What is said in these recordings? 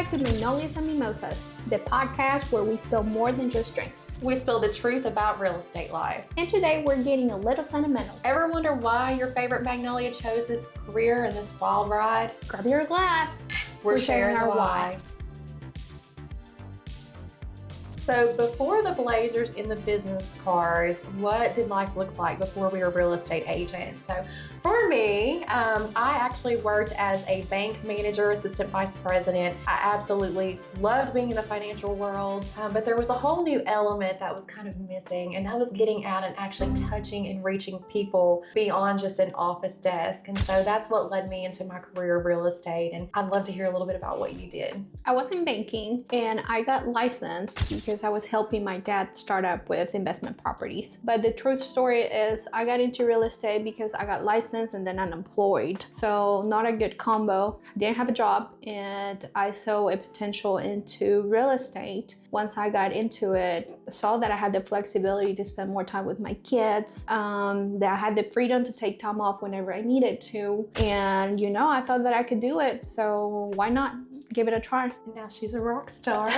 back to Magnolias and Mimosas, the podcast where we spill more than just drinks. We spill the truth about real estate life. And today we're getting a little sentimental. Ever wonder why your favorite Magnolia chose this career and this wild ride? Grab your glass. We're sharing our why. So before the Blazers in the business cards, what did life look like before we were real estate agents? So for me, I actually worked as a bank manager, assistant vice president. I absolutely loved being in the financial world, but there was a whole new element that was kind of missing, and that was getting out and actually touching and reaching people beyond just an office desk. And so that's what led me into my career of real estate. And I'd love to hear a little bit about what you did. I was in banking and I got licensed because I was helping my dad start up with investment properties. But the truth story is I got into real estate because I got licensed and then unemployed. So not a good combo. Didn't have a job, and I saw a potential into real estate. Once I got into it, saw that I had the flexibility to spend more time with my kids, that I had the freedom to take time off whenever I needed to. And I thought that I could do it. So why not give it a try? And now she's a rock star.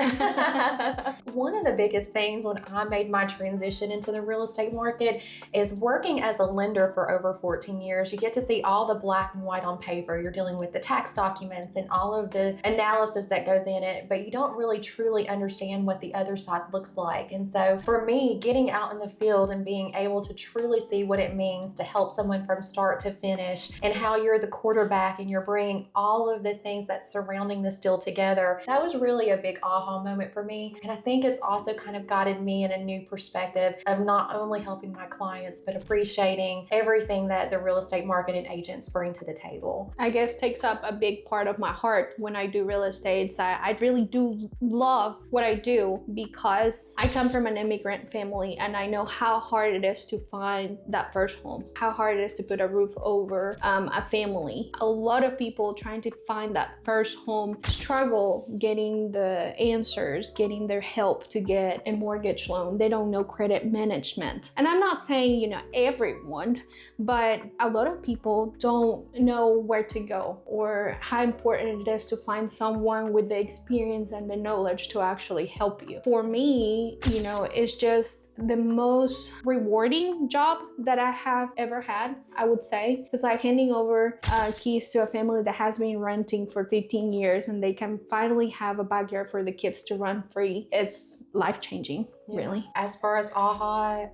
One of the biggest things when I made my transition into the real estate market is working as a lender for over 14 years. You get to see all the black and white on paper. You're dealing with the tax documents and all of the analysis that goes in it, but you don't really truly understand what the other side looks like. And so for me, getting out in the field and being able to truly see what it means to help someone from start to finish, and how you're the quarterback and you're bringing all of the things that's surrounding this deal together, that was really a big aha moment for me. And I think it's also kind of guided me in a new perspective of not only helping my clients, but appreciating everything that the real estate market and agents bring to the table. I guess takes up a big part of my heart when I do real estate. So I really do love what I do because I come from an immigrant family and I know how hard it is to find that first home, how hard it is to put a roof over a family. A lot of people trying to find that first home struggle getting the answers, getting their help to get a mortgage loan. They don't know credit management. And I'm not saying, everyone, but a lot of people don't know where to go or how important it is to find someone with the experience and the knowledge to actually help you. For me, it's just the most rewarding job that I have ever had, I would say. It's like handing over keys to a family that has been renting for 15 years and they can finally have a backyard for the kids to run free. It's life-changing, really. As far as AHA,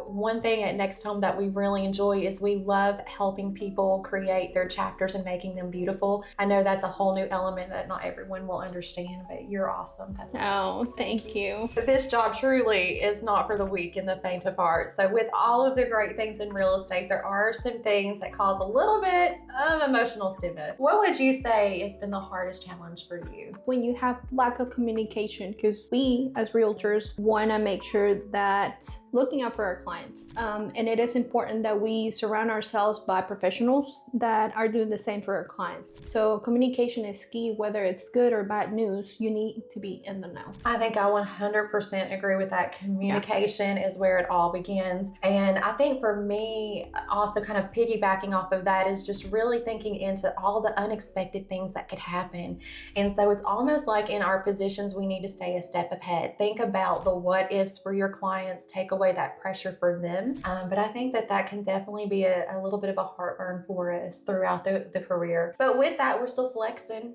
one thing at Next Home that we really enjoy is we love helping people create their chapters and making them beautiful. I know that's a whole new element that not everyone will understand, but you're awesome. That's awesome. Oh, thank you. But this job truly is not for the weak and the faint of heart. So with all of the great things in real estate, there are some things that cause a little bit of emotional stigma. What would you say has been the hardest challenge for you? When you have lack of communication, because we as realtors want to make sure that looking out for our clients, and it is important that we surround ourselves by professionals that are doing the same for our clients. So communication is key. Whether it's good or bad news, you need to be in the know. I think I 100% agree with that. Communication is where it all begins. And I think for me, also kind of piggybacking off of that is just really thinking into all the unexpected things that could happen. And so it's almost like in our positions, we need to stay a step ahead. Think about the what ifs for your clients, take away that pressure for them. But I think that can definitely be a little bit of a heartburn for us throughout the career. But with that, we're still flexing.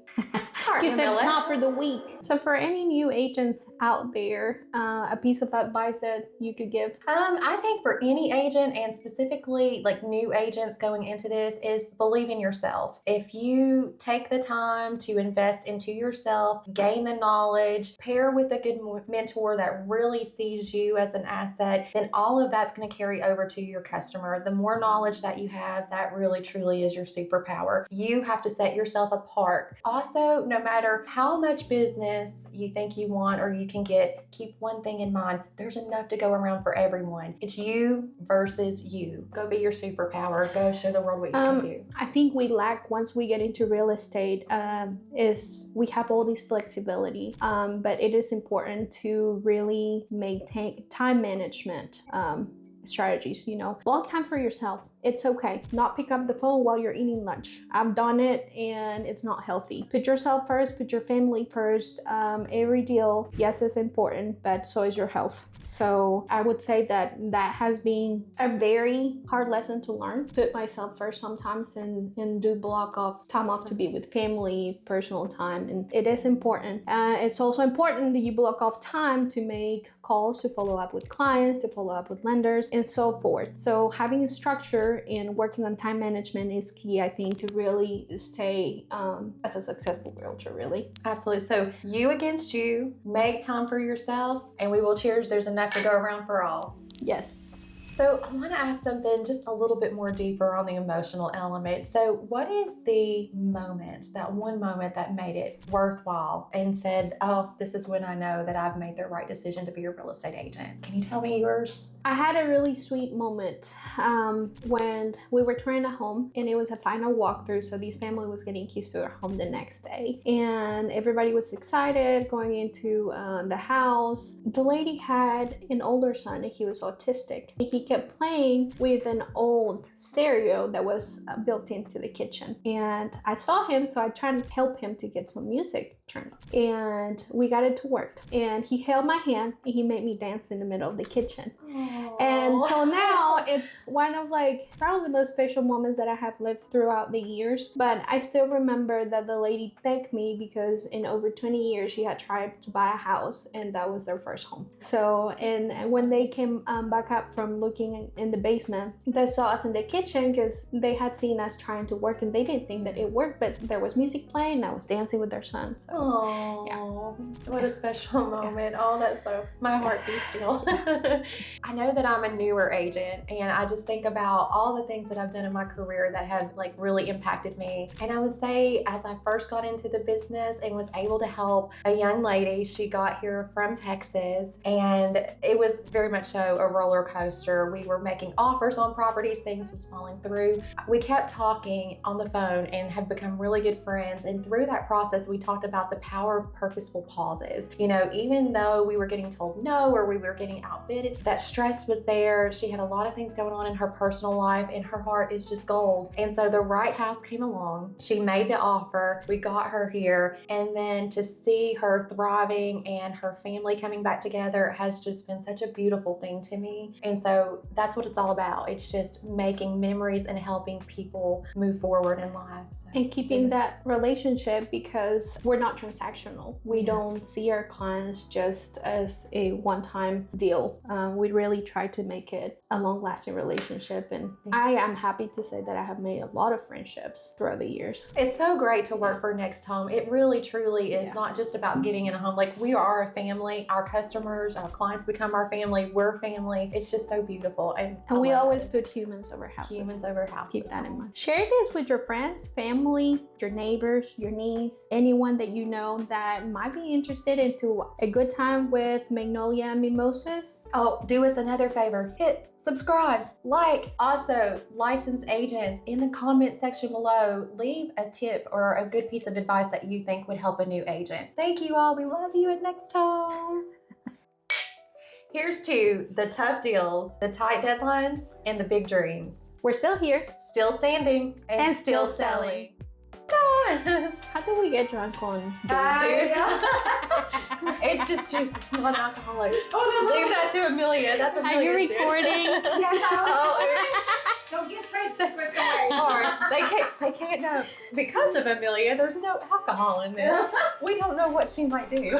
He said it's not for the weak. So for any new agents out there, a piece of advice that you could give? I think for any agent, and specifically like new agents going into this, is believe in yourself. If you take the time to invest into yourself, gain the knowledge, pair with a good mentor that really sees you as an asset, then all of that's going to carry over to your customer. The more knowledge that you have, that really truly is your superpower. You have to set yourself apart. Also, no matter how much business you think you want or you can get, keep one thing in mind. There's enough to go around for everyone. It's you versus you. Go be your superpower. Go show the world what you can do. I think we lack, once we get into real estate, is we have all this flexibility, but it is important to really maintain time management strategies. Block time for yourself. It's okay. Not pick up the phone while you're eating lunch. I've done it and it's not healthy. Put yourself first, put your family first. Every deal, yes, is important, but so is your health. So I would say that has been a very hard lesson to learn. Put myself first sometimes and do block of time off to be with family, personal time, and it is important. It's also important that you block off time to make calls, to follow up with clients, to follow up with lenders, and so forth. So having a structure and working on time management is key, I think, to really stay as a successful realtor, really. Absolutely. So you against you, make time for yourself, and we will cheers. There's enough to go around for all. Yes. So I want to ask something just a little bit more deeper on the emotional element. So what is the moment, that one moment that made it worthwhile and said, oh, this is when I know that I've made the right decision to be a real estate agent? Can you tell me yours? I had a really sweet moment when we were touring a home and it was a final walkthrough. So this family was getting keys to their home the next day and everybody was excited going into the house. The lady had an older son and he was autistic. He kept playing with an old stereo that was built into the kitchen. And I saw him, so I tried to help him to get some music turned on. And we got it to work. And he held my hand and he made me dance in the middle of the kitchen. Aww. And till now, it's one of probably the most special moments that I have lived throughout the years. But I still remember that the lady thanked me because in over 20 years, she had tried to buy a house and that was their first home. So, and when they came back up from looking in the basement, they saw us in the kitchen because they had seen us trying to work and they didn't think that it worked, but there was music playing and I was dancing with their son. So, oh, yeah. What a special moment. Yeah. Oh, that's so, my heart beats still. I know that I'm a newer agent and I just think about all the things that I've done in my career that have really impacted me. And I would say as I first got into the business and was able to help a young lady, she got here from Texas and it was very much so a roller coaster. We were making offers on properties, things was falling through. We kept talking on the phone and have become really good friends. And through that process, we talked about the power of purposeful pauses. You know, even though we were getting told no or we were getting outbid, that stress was there. She had a lot of things going on in her personal life and her heart is just gold. And so the right house came along. She made the offer. We got her here. And then to see her thriving and her family coming back together has just been such a beautiful thing to me. And so that's what it's all about. It's just making memories and helping people move forward in life. So, and keeping that relationship because we're not transactional. We don't see our clients just as a one-time deal. We really try to make it a long-lasting relationship. And I am happy to say that I have made a lot of friendships throughout the years. It's so great to work for Next Home. It really, truly is not just about getting in a home. We are a family. Our customers, our clients become our family. We're family. It's just so beautiful. And we always put humans over houses. Humans over houses. Keep that in mind. Share this with your friends, family, your neighbors, your niece, anyone that you know that might be interested into a good time with Magnolia and Mimosas. Oh, do us another favor. Hit subscribe, like. Also, licensed agents, in the comment section below, leave a tip or a good piece of advice that you think would help a new agent. Thank you all. We love you at Next Home. Here's to the tough deals, the tight deadlines, and the big dreams. We're still here. Still standing. And still selling. How do we get drunk on juice? It's just juice. It's non-alcoholic. Oh, no. Leave that to Amelia. That's Amelia. Are you recording? Yes, Oh, don't get trade secrets away. sorry. They can't know. Because of Amelia, there's no alcohol in this. We don't know what she might do.